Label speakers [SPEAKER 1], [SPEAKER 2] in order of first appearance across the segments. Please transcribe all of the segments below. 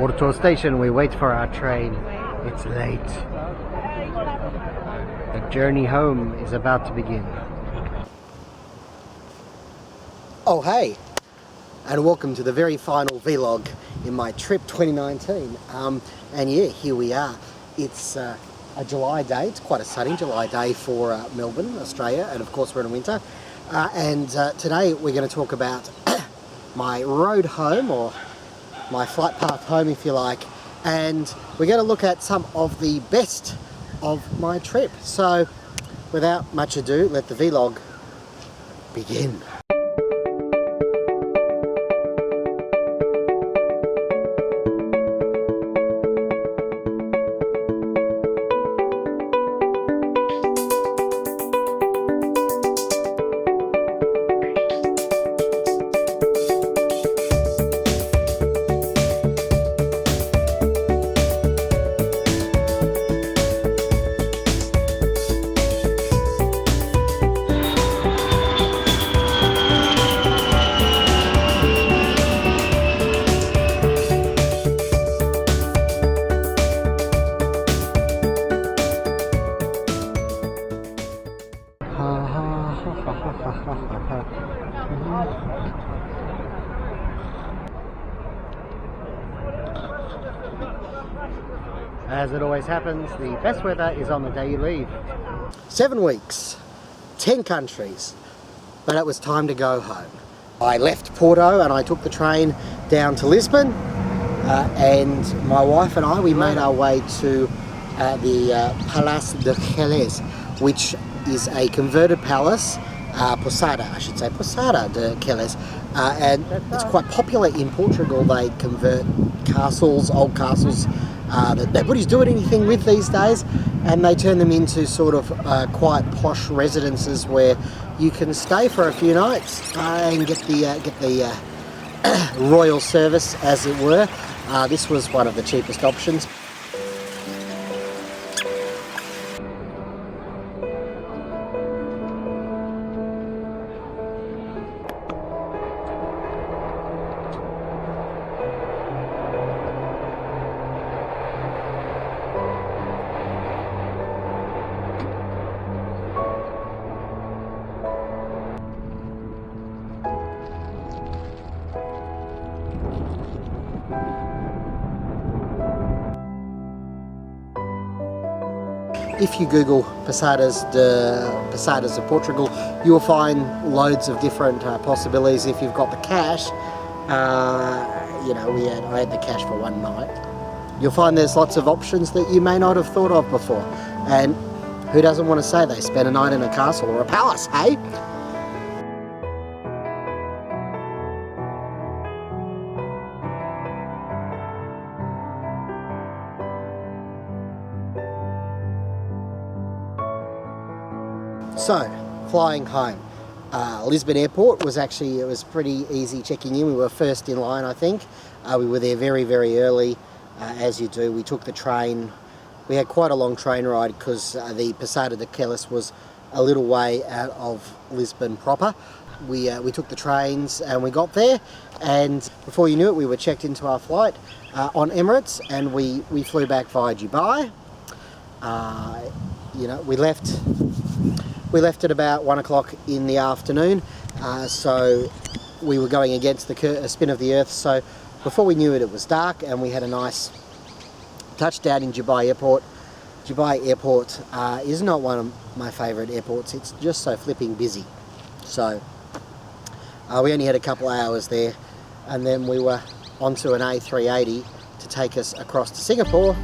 [SPEAKER 1] Porto station, we wait for our train. It's late. The journey home is about to begin. Oh hey, and welcome to the very final vlog in my trip 2019. And yeah, here we are. It's a July day. It's quite a sunny July day for Melbourne, Australia, and of course we're in winter. Today we're going to talk about my road home, or my flight path home if you like, and we're going to look at some of the best of my trip. So without much ado, let the vlog begin. As it always happens, the best weather is on the day you leave. 7 weeks, 10 countries, but it was time to go home. I left Porto and I took the train down to Lisbon, and my wife and I, we made our way to the Pousada de Quelez, which is a converted palace, Pousada de Quelez, and it's quite popular in Portugal. They convert castles, old castles, that nobody's doing anything with these days, and they turn them into sort of quite posh residences where you can stay for a few nights and get the royal service, as it were. This was one of the cheapest options. If you Google Pousadas of Portugal, you will find loads of different possibilities. If you've got the cash, you know, I had the cash for one night. You'll find there's lots of options that you may not have thought of before. And who doesn't want to say they spent a night in a castle or a palace, hey? So, flying home. Lisbon Airport was it was pretty easy checking in. We were first in line, I think. We were there very, very early, as you do. We took the train. We had quite a long train ride because the Pousada de Quelez was a little way out of Lisbon proper. We took the trains and we got there, and before you knew it, we were checked into our flight on Emirates, and we flew back via Dubai. You know, we left at about 1 o'clock in the afternoon, so we were going against the spin of the earth. So before we knew it, it was dark, and we had a nice touchdown in Dubai Airport. Dubai Airport is not one of my favourite airports. It's just so flipping busy. So we only had a couple of hours there, and then we were onto an A380 to take us across to Singapore.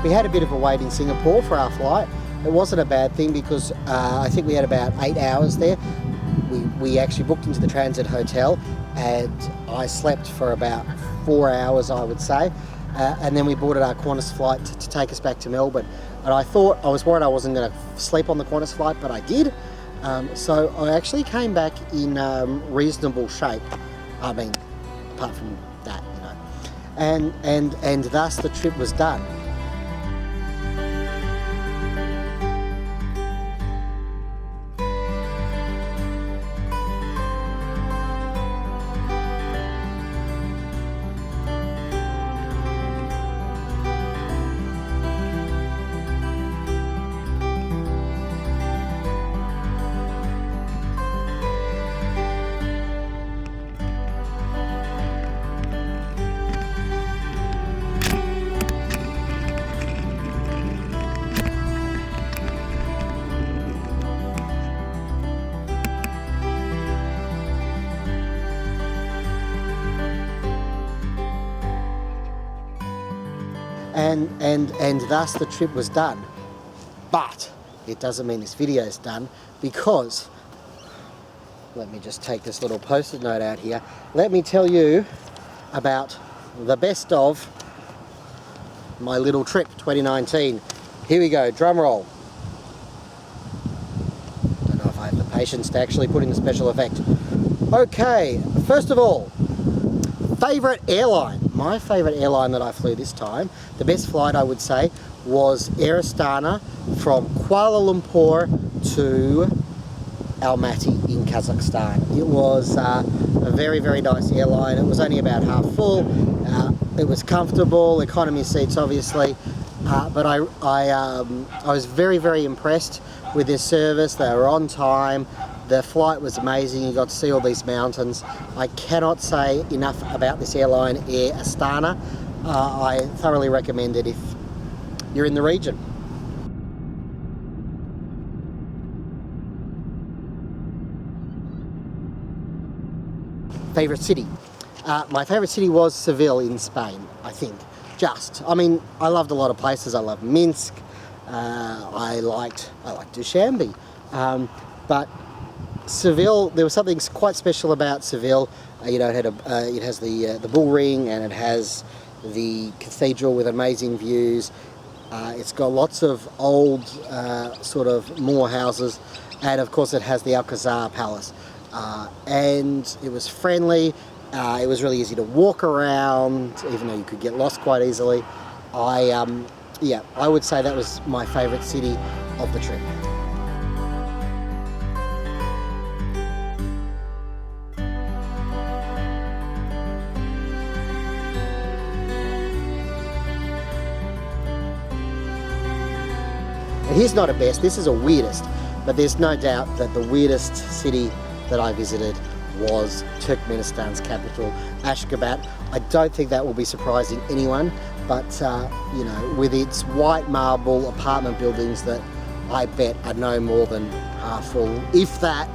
[SPEAKER 1] We had a bit of a wait in Singapore for our flight. It wasn't a bad thing because I think we had about 8 hours there. We actually booked into the transit hotel and I slept for about 4 hours, I would say. And then we boarded our Qantas flight to take us back to Melbourne. And I was worried I wasn't going to sleep on the Qantas flight, but I did. So I actually came back in reasonable shape. I mean, apart from that, you know. And thus the trip was done. And thus the trip was done. But it doesn't mean this video is done, because let me just take this little post-it note out here. Let me tell you about the best of my little trip 2019. Here we go, drum roll. Don't know if I have the patience to actually put in the special effect. Okay, first of all, favourite airline. My favourite airline that I flew this time, the best flight I would say, was Air Astana from Kuala Lumpur to Almaty in Kazakhstan. It was a very, very nice airline. It was only about half full. It was comfortable, economy seats obviously, but I was very, very impressed with their service. They were on time. The flight was amazing. You got to see all these mountains. I cannot say enough about this airline, Air Astana. I thoroughly recommend it if you're in the region. Favourite city? My favourite city was Seville in Spain, I think. I mean, I loved a lot of places. I loved Minsk. I liked Dushanbe. But Seville, there was something quite special about Seville. You know, it has the bull ring, and it has the cathedral with amazing views. It's got lots of old sort of Moor houses, and of course it has the Alcazar Palace. And it was friendly. It was really easy to walk around, even though you could get lost quite easily. I would say that was my favourite city of the trip. And here's not a best, this is a weirdest, but there's no doubt that the weirdest city that I visited was Turkmenistan's capital, Ashgabat. I don't think that will be surprising anyone, but you know, with its white marble apartment buildings that I bet are no more than half full, if that,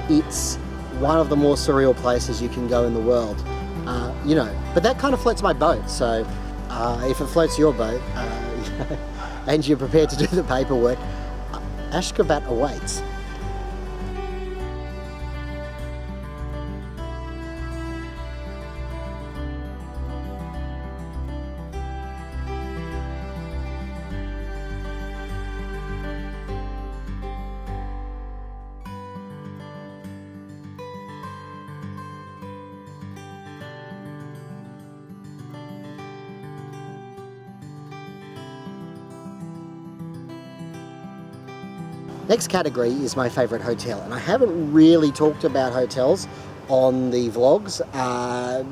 [SPEAKER 1] it's one of the more surreal places you can go in the world. You know, but that kind of floats my boat, so if it floats your boat, and you're prepared to do the paperwork, Ashgabat awaits. Next category is my favourite hotel, and I haven't really talked about hotels on the vlogs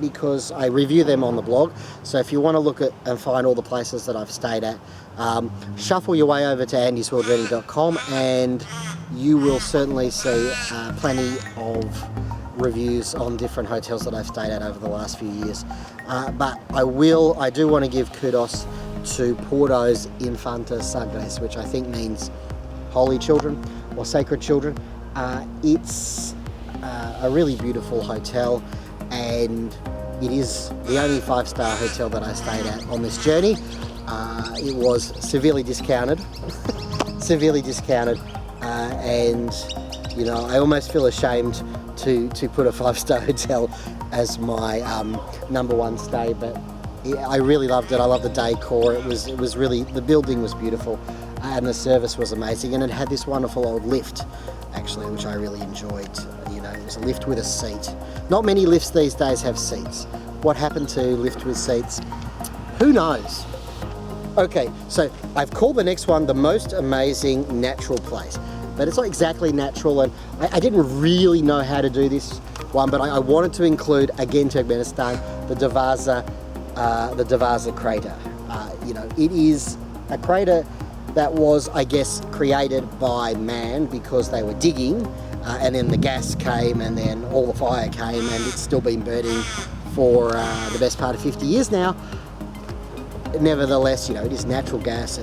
[SPEAKER 1] because I review them on the blog. So if you want to look at and find all the places that I've stayed at, shuffle your way over to andysworldjourney.com and you will certainly see plenty of reviews on different hotels that I've stayed at over the last few years. But I do want to give kudos to Porto's Infanta Sagres, which I think means holy children or sacred children. It's a really beautiful hotel, and it is the only 5-star hotel that I stayed at on this journey. It was severely discounted, severely discounted, and you know, I almost feel ashamed to put a 5-star hotel as my number one stay, but yeah, I really loved it. I loved the decor. It was really, the building was beautiful, and the service was amazing, and it had this wonderful old lift, actually, which I really enjoyed. You know, it was a lift with a seat. Not many lifts these days have seats. What happened to lift with seats? Who knows? Okay, so I've called the next one the most amazing natural place, but it's not exactly natural, and I didn't really know how to do this one, but I wanted to include, again, Turkmenistan, the Devasa crater. You know, it is a crater that was, I guess, created by man because they were digging, and then the gas came, and then all the fire came, and it's still been burning for the best part of 50 years now. Nevertheless, you know, it is natural gas,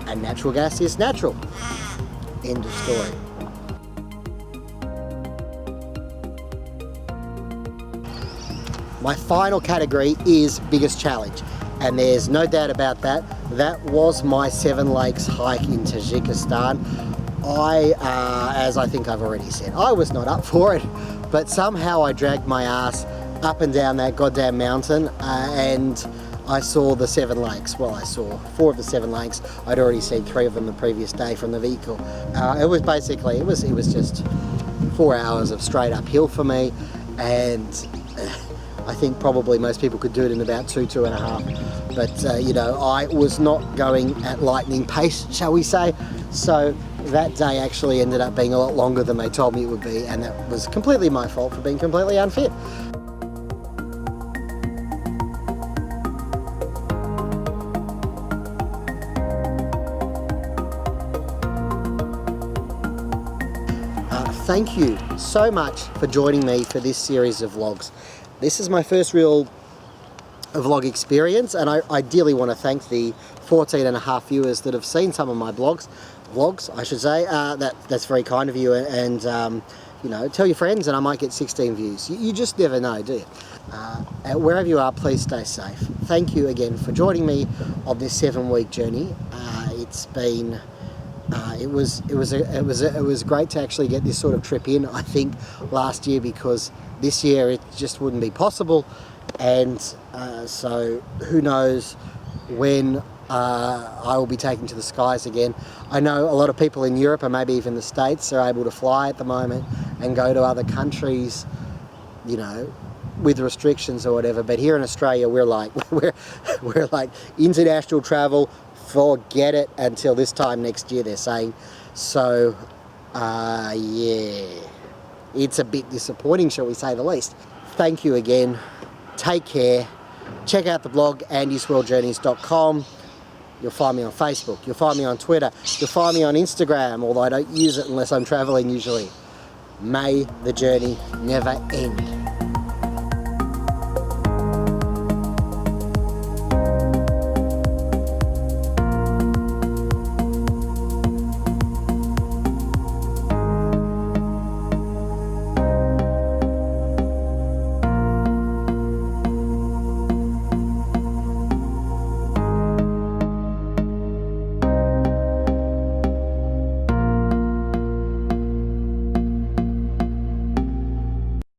[SPEAKER 1] and natural gas is natural. End of story. My final category is biggest challenge, and there's no doubt about that. That was my 7 Lakes hike in Tajikistan. As I think I've already said, I was not up for it, but somehow I dragged my ass up and down that goddamn mountain, and I saw the 7 lakes. Well, I saw 4 of the 7 lakes. I'd already seen 3 of them the previous day from the vehicle. It was basically, it was just 4 hours of straight uphill for me, and I think probably most people could do it in about 2.5. But you know, I was not going at lightning pace, shall we say. So that day actually ended up being a lot longer than they told me it would be, and that was completely my fault for being completely unfit. Thank you so much for joining me for this series of vlogs. This is my first real vlog experience, and I ideally want to thank the 14.5 viewers that have seen some of my vlogs, I should say. That's very kind of you, and you know, tell your friends and I might get 16 views. You just never know, do you? Wherever you are, please stay safe. Thank you again for joining me on this 7-week journey. It's been it was great to actually get this sort of trip in, I think, last year, because this year it just wouldn't be possible, and so who knows when I will be taken to the skies again. I know a lot of people in Europe, and maybe even the States, are able to fly at the moment and go to other countries, you know, with restrictions or whatever, but here in Australia we're like we're like international travel, forget it until this time next year, they're saying. So yeah, it's a bit disappointing, shall we say the least. Thank you again, take care, check out the blog andysworldjourneys.com. You'll find me on Facebook, you'll find me on Twitter, you'll find me on Instagram, although I don't use it unless I'm traveling usually. May the journey never end.